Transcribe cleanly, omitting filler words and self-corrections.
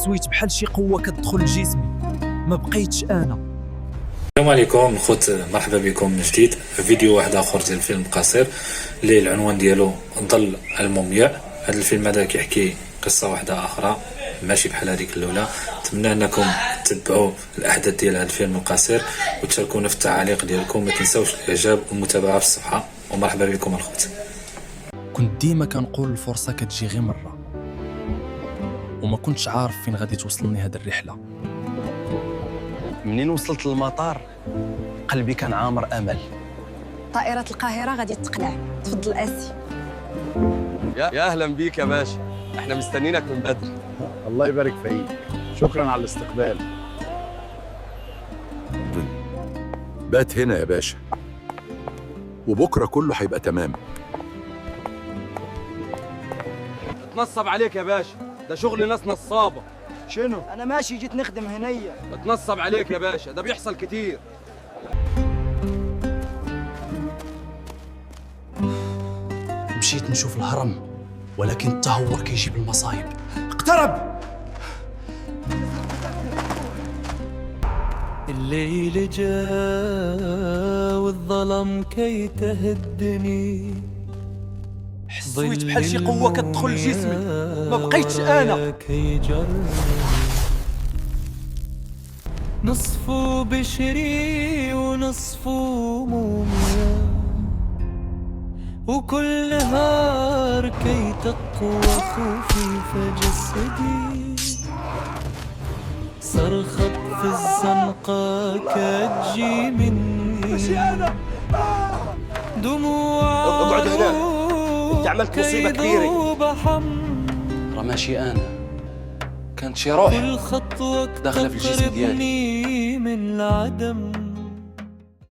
حسيت بحال شي قوه كتدخل لجسمي، ما بقيتش انا. السلام عليكم الخوت، مرحبا بكم من جديد في فيديو واحد اخر ديال فيلم قصير اللي العنوان ديالو ظل المومياء. هذا الفيلم هذا كيحكي قصه واحده اخرى ماشي بحال هذيك الاولى. نتمنى انكم تتبعوا الاحداث ديال هذا الفيلم القصير وتشاركونا في التعاليق ديالكم. ما تنساوش الاعجاب والمتابعه في الصفحه، ومرحبا بكم الخوت. كنت ديما كنقول الفرصه كتجي غير مره، وما كنتش عارف فين غادي توصلني هاد الرحله. منين وصلت للمطار قلبي كان عامر امل. طائرة القاهرة غادي تقلع، تفضل اسي. يا اهلا بيك يا باشا، احنا مستنيينك من بدري. الله يبارك فيك، شكرا على الاستقبال. بات هنا يا باشا، وبكره كله هيبقى تمام. اتنصب عليك يا باشا، ده شغل ناس نصابه. شنو؟ أنا ماشي جيت نخدم هنية. اتنصب عليك يا باشا، ده بيحصل كتير. مشيت نشوف الهرم، ولكن التهور كيجيب المصايب. اقترب. الليل جاء والظلم كي تهدني، حسيت بحال شي قوه كتدخل لجسمي، ما بقيتش انا. كي جرني نصف بشري ونصف موميا، وكل نهار كي تقوى خوفي فجسدي، صرخت في الزنقة كتجي مني دموع. اقعد هنا، انت عملت مصيبة كبيرة. ترى ماشي انا، كانت شي روح كل خطوة داخلة في الجسم ديالي. تقربني من العدم،